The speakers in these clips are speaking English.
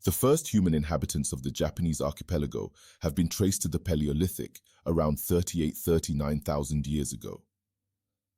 The first human inhabitants of the Japanese archipelago have been traced to the Paleolithic, around 38–39,000 years ago.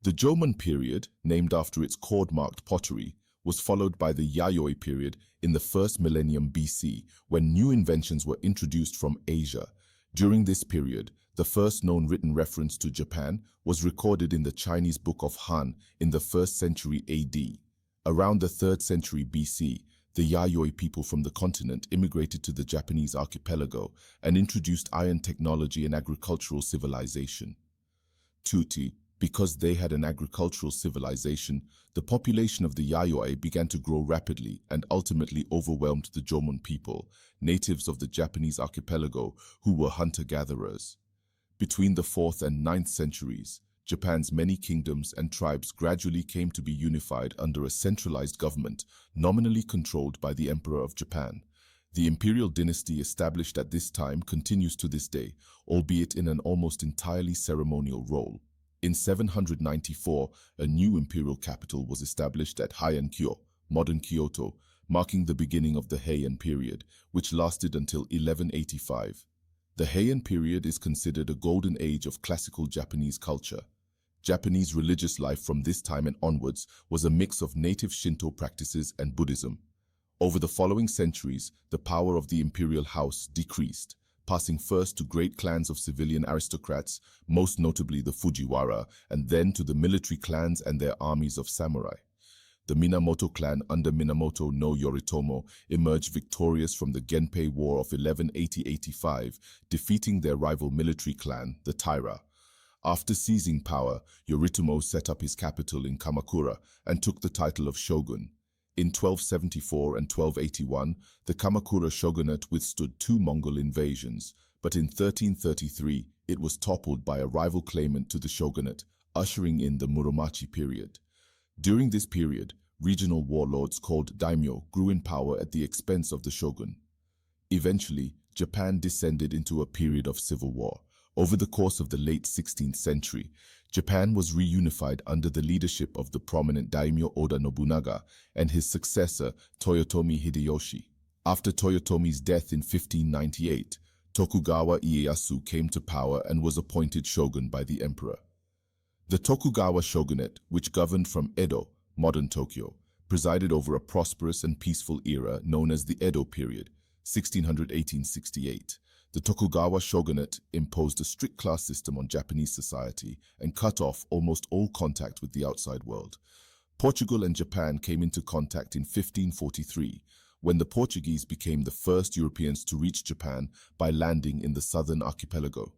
The Jomon period, named after its cord-marked pottery, was followed by the Yayoi period in the first millennium BC, when new inventions were introduced from Asia. During this period, the first known written reference to Japan was recorded in the Chinese Book of Han in the 1st century AD. Around the 3rd century BC, the Yayoi people from the continent immigrated to the Japanese archipelago and introduced iron technology and agricultural civilization. Because they had an agricultural civilization, the population of the Yayoi began to grow rapidly and ultimately overwhelmed the Jomon people, natives of the Japanese archipelago who were hunter-gatherers. Between the 4th and 9th centuries, Japan's many kingdoms and tribes gradually came to be unified under a centralized government, nominally controlled by the Emperor of Japan. The Imperial dynasty established at this time continues to this day, albeit in an almost entirely ceremonial role. In 794, a new imperial capital was established at Heian-kyo, modern Kyoto, marking the beginning of the Heian period, which lasted until 1185. The Heian period is considered a golden age of classical Japanese culture. Japanese religious life from this time and onwards was a mix of native Shinto practices and Buddhism. Over the following centuries, the power of the imperial house decreased, passing first to great clans of civilian aristocrats, most notably the Fujiwara, and then to the military clans and their armies of samurai. The Minamoto clan under Minamoto no Yoritomo emerged victorious from the Genpei War of 1180–85, defeating their rival military clan, the Taira. After seizing power, Yoritomo set up his capital in Kamakura and took the title of shogun. In 1274 and 1281, the Kamakura shogunate withstood 2 Mongol invasions, but in 1333 it was toppled by a rival claimant to the shogunate, ushering in the Muromachi period. During this period, regional warlords called daimyo grew in power at the expense of the shogun. Eventually, Japan descended into a period of civil war. Over the course of the late 16th century, Japan was reunified under the leadership of the prominent daimyo Oda Nobunaga and his successor Toyotomi Hideyoshi. After Toyotomi's death in 1598, Tokugawa Ieyasu came to power and was appointed shogun by the emperor. The Tokugawa shogunate, which governed from Edo, modern Tokyo, presided over a prosperous and peaceful era known as the Edo period, 1600–1868. The Tokugawa shogunate imposed a strict class system on Japanese society and cut off almost all contact with the outside world. Portugal and Japan came into contact in 1543, when the Portuguese became the first Europeans to reach Japan by landing in the southern archipelago.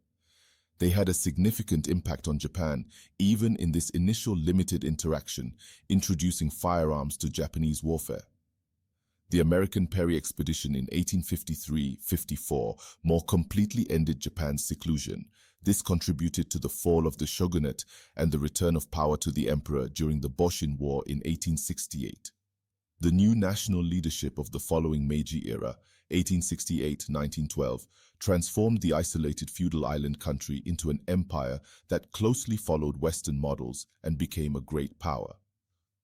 They had a significant impact on Japan, even in this initial limited interaction, introducing firearms to Japanese warfare. The American Perry expedition in 1853–54 more completely ended Japan's seclusion. This contributed to the fall of the shogunate and the return of power to the emperor during the Boshin War in 1868. The new national leadership of the following Meiji era, 1868–1912, transformed the isolated feudal island country into an empire that closely followed Western models and became a great power.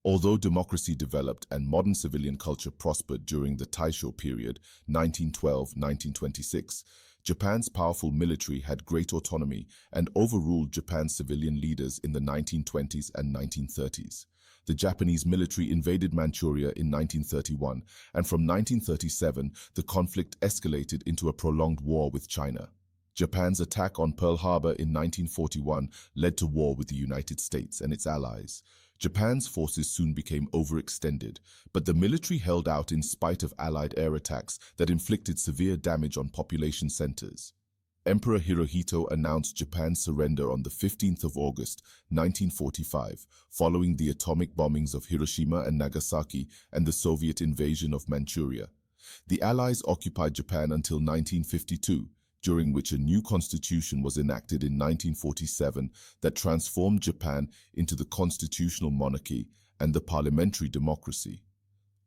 Although democracy developed and modern civilian culture prospered during the Taisho period, 1912–1926, Japan's powerful military had great autonomy and overruled Japan's civilian leaders in the 1920s and 1930s. The Japanese military invaded Manchuria in 1931, and from 1937, the conflict escalated into a prolonged war with China. Japan's attack on Pearl Harbor in 1941 led to war with the United States and its allies. Japan's forces soon became overextended, but the military held out in spite of Allied air attacks that inflicted severe damage on population centers. Emperor Hirohito announced Japan's surrender on the 15th of August, 1945, following the atomic bombings of Hiroshima and Nagasaki and the Soviet invasion of Manchuria. The Allies occupied Japan until 1952, during which a new constitution was enacted in 1947 that transformed Japan into the constitutional monarchy and the parliamentary democracy.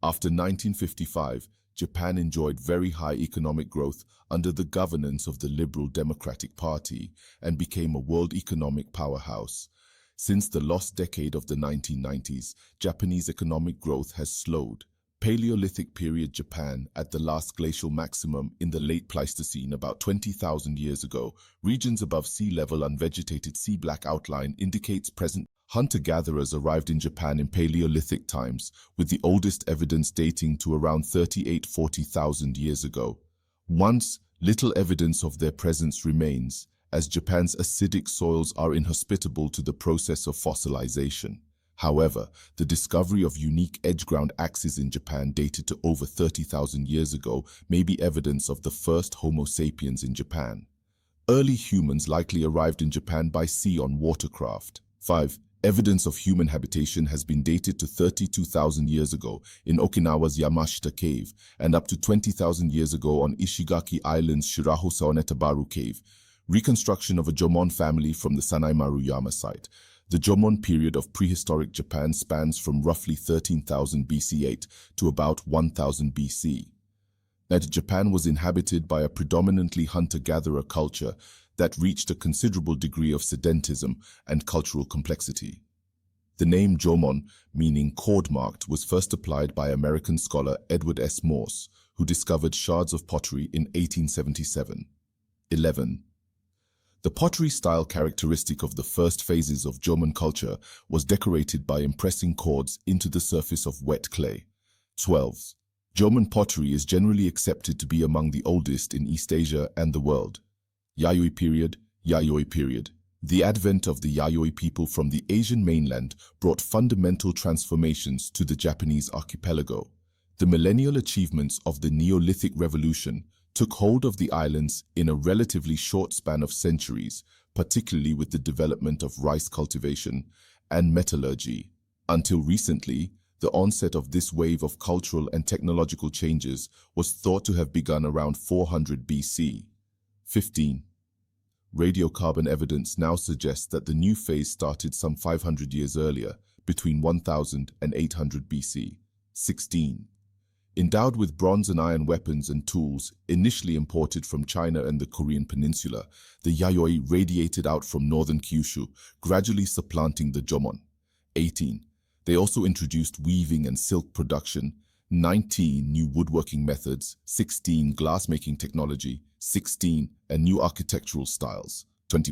After 1955, Japan enjoyed very high economic growth under the governance of the Liberal Democratic Party and became a world economic powerhouse. Since the lost decade of the 1990s, Japanese economic growth has slowed, Paleolithic period Japan at the last glacial maximum in the late Pleistocene about 20,000 years ago. Regions above sea level unvegetated sea black outline indicates present. Hunter-gatherers arrived in Japan in Paleolithic times, with the oldest evidence dating to around 38,000–40,000 years ago. Once, little evidence of their presence remains, as Japan's acidic soils are inhospitable to the process of fossilization. However, the discovery of unique edge-ground axes in Japan dated to over 30,000 years ago may be evidence of the first Homo sapiens in Japan. Early humans likely arrived in Japan by sea on watercraft. 5. Evidence of human habitation has been dated to 32,000 years ago in Okinawa's Yamashita Cave and up to 20,000 years ago on Ishigaki Island's Shirahosa Onetabaru Cave. Reconstruction of a Jomon family from the Sanai-Maruyama site. The Jomon period of prehistoric Japan spans from roughly 13,000 BC8 to about 1000 BC. Japan was inhabited by a predominantly hunter-gatherer culture that reached a considerable degree of sedentism and cultural complexity. The name Jomon, meaning cord-marked, was first applied by American scholar Edward S. Morse, who discovered shards of pottery in 1877. 11. The pottery style characteristic of the first phases of Jomon culture was decorated by impressing cords into the surface of wet clay. 12. Jomon pottery is generally accepted to be among the oldest in East Asia and the world. Yayoi period, Yayoi period. The advent of the Yayoi people from the Asian mainland brought fundamental transformations to the Japanese archipelago. The millennial achievements of the Neolithic Revolution took hold of the islands in a relatively short span of centuries, particularly with the development of rice cultivation and metallurgy. Until recently, the onset of this wave of cultural and technological changes was thought to have begun around 400 BC. 15. Radiocarbon evidence now suggests that the new phase started some 500 years earlier, between 1000 and 800 BC. 16. Endowed with bronze and iron weapons and tools initially imported from China and the Korean peninsula, the Yayoi radiated out from northern Kyushu, gradually supplanting the Jomon. 18. They also introduced weaving and silk production. 19. New woodworking methods. 16. Glass-making technology. 16. And new architectural styles. 20.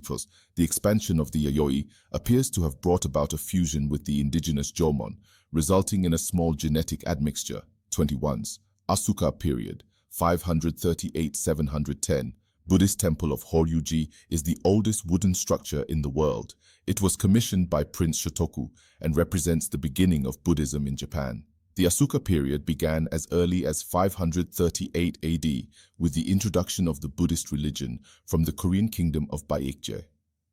The expansion of the Yayoi appears to have brought about a fusion with the indigenous Jomon, resulting in a small genetic admixture. 21's Asuka period, 538–710. Buddhist temple of Horyuji is the oldest wooden structure in the world. It was commissioned by Prince Shotoku and represents the beginning of Buddhism in Japan. The Asuka period began as early as 538 AD with the introduction of the Buddhist religion from the Korean kingdom of Baekje.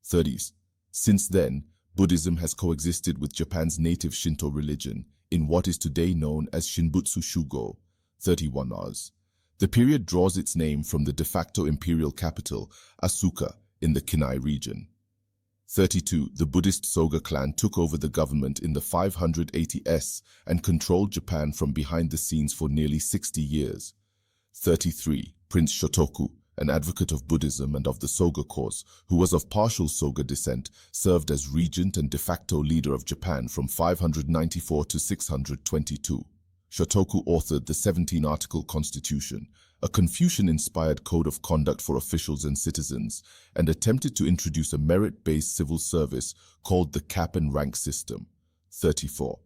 30s. Since then, Buddhism has coexisted with Japan's native Shinto religion in what is today known as Shinbutsu Shugo. 31's. The period draws its name from the de facto imperial capital, Asuka, in the Kinai region. 32. The Buddhist Soga clan took over the government in the 580s and controlled Japan from behind the scenes for nearly 60 years. 33. Prince Shotoku, an advocate of Buddhism and of the Soga cause, who was of partial Soga descent, served as regent and de facto leader of Japan from 594 to 622. Shotoku authored the 17-article constitution, a Confucian-inspired code of conduct for officials and citizens, and attempted to introduce a merit-based civil service called the cap and rank system. 34.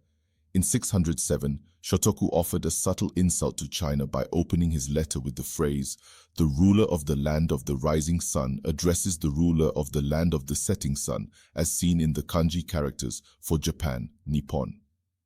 In 607, Shotoku offered a subtle insult to China by opening his letter with the phrase, "The ruler of the land of the rising sun addresses the ruler of the land of the setting sun," as seen in the kanji characters for Japan, Nippon.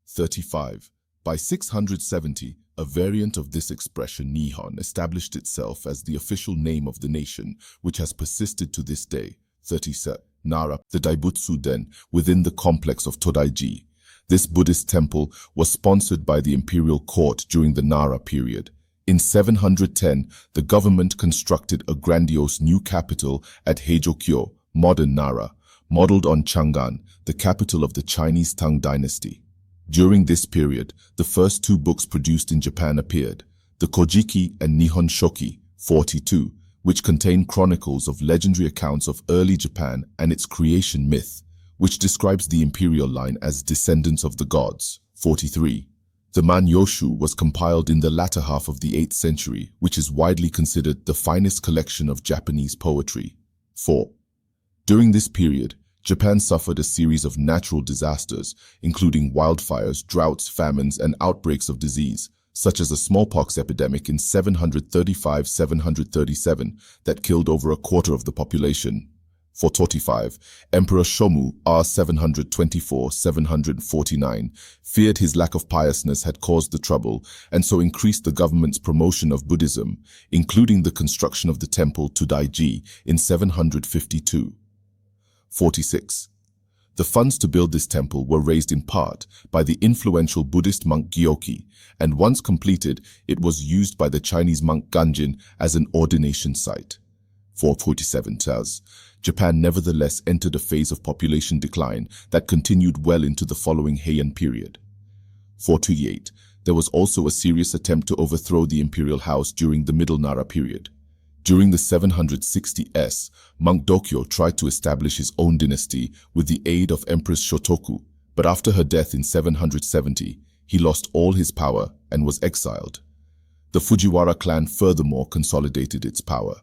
35. By 670, a variant of this expression, Nihon, established itself as the official name of the nation, which has persisted to this day. 37. Nara, the Daibutsu Den, within the complex of Todaiji. This Buddhist temple was sponsored by the imperial court during the Nara period. In 710, the government constructed a grandiose new capital at Heijokyo, modern Nara, modeled on Chang'an, the capital of the Chinese Tang dynasty. During this period, the first two books produced in Japan appeared, the Kojiki and Nihon Shoki, 42, which contain chronicles of legendary accounts of early Japan and its creation myth, which describes the imperial line as descendants of the gods. 43. The Man-yoshu was compiled in the latter half of the 8th century, which is widely considered the finest collection of Japanese poetry. 4. During this period, Japan suffered a series of natural disasters, including wildfires, droughts, famines, and outbreaks of disease, such as a smallpox epidemic in 735–737 that killed over a quarter of the population. 445, Emperor Shomu R. 724–749 feared his lack of piousness had caused the trouble and so increased the government's promotion of Buddhism, including the construction of the temple to Daiji in 752. 46. The funds to build this temple were raised in part by the influential Buddhist monk Gyoki, and once completed, it was used by the Chinese monk Ganjin as an ordination site. 447 tells, Japan nevertheless entered a phase of population decline that continued well into the following Heian period. 428. There was also a serious attempt to overthrow the imperial house during the Middle Nara period. During the 760s, monk Dokyo tried to establish his own dynasty with the aid of Empress Shotoku, but after her death in 770, he lost all his power and was exiled. The Fujiwara clan furthermore consolidated its power.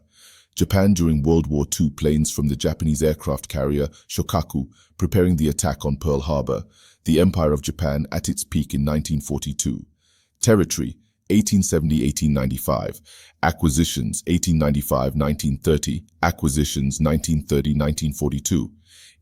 Japan during World War II, planes from the Japanese aircraft carrier Shokaku preparing the attack on Pearl Harbor, the Empire of Japan at its peak in 1942. Territory, 1870–1895. Acquisitions, 1895–1930. Acquisitions, 1930–1942.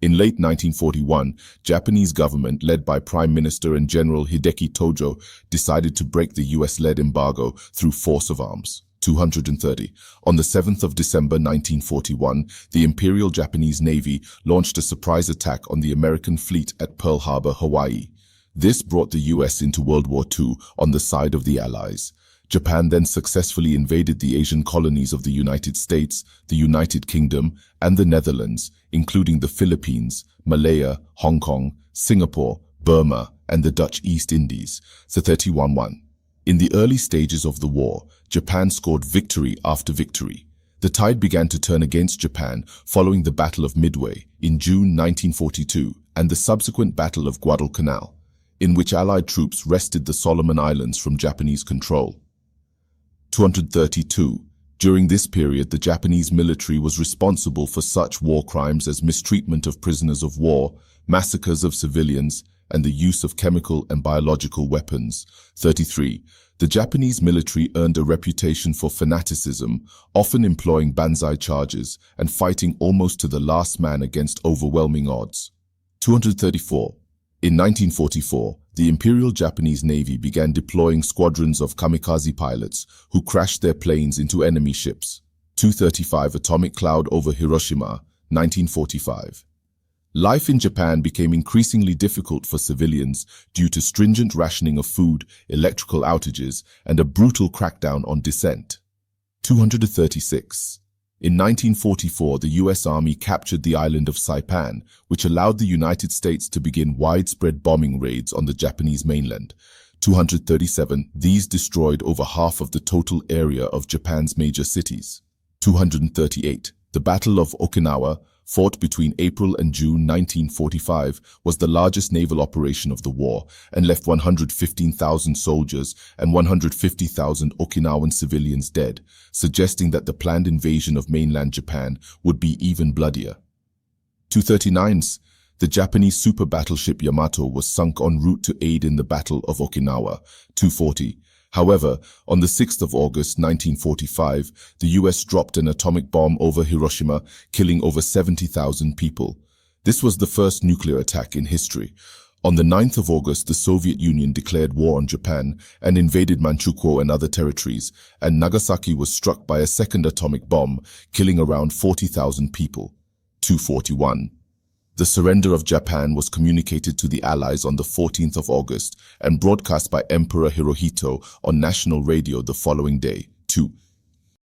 In late 1941, Japanese government, led by Prime Minister and General Hideki Tojo, decided to break the US-led embargo through force of arms. 230. On the 7th of December 1941, the Imperial Japanese Navy launched a surprise attack on the American fleet at Pearl Harbor, Hawaii. This brought the US into World War II on the side of the Allies. Japan then successfully invaded the Asian colonies of the United States, the United Kingdom, and the Netherlands, including the Philippines, Malaya, Hong Kong, Singapore, Burma, and the Dutch East Indies. 31-1. In the early stages of the war, Japan scored victory after victory. The tide began to turn against Japan following the Battle of Midway in June 1942 and the subsequent Battle of Guadalcanal, in which Allied troops wrested the Solomon Islands from Japanese control. 232. During this period, the Japanese military was responsible for such war crimes as mistreatment of prisoners of war, massacres of civilians, and the use of chemical and biological weapons. 33. The Japanese military earned a reputation for fanaticism, often employing banzai charges and fighting almost to the last man against overwhelming odds. 234. In 1944, the Imperial Japanese Navy began deploying squadrons of kamikaze pilots who crashed their planes into enemy ships. 235. Atomic cloud over Hiroshima, 1945. Life in Japan became increasingly difficult for civilians due to stringent rationing of food, electrical outages, and a brutal crackdown on dissent. 236. In 1944, the U.S. Army captured the island of Saipan, which allowed the United States to begin widespread bombing raids on the Japanese mainland. 237. These destroyed over half of the total area of Japan's major cities. 238. The Battle of Okinawa, fought between April and June 1945, was the largest naval operation of the war and left 115,000 soldiers and 150,000 Okinawan civilians dead, suggesting that the planned invasion of mainland Japan would be even bloodier. 239. The Japanese super battleship Yamato was sunk en route to aid in the Battle of Okinawa. 240. However, on the 6th of August 1945, the US dropped an atomic bomb over Hiroshima, killing over 70,000 people. This was the first nuclear attack in history. On the 9th of August, the Soviet Union declared war on Japan and invaded Manchukuo and other territories, and Nagasaki was struck by a second atomic bomb, killing around 40,000 people. 241. The surrender of Japan was communicated to the Allies on the 14th of August and broadcast by Emperor Hirohito on national radio the following day. 2.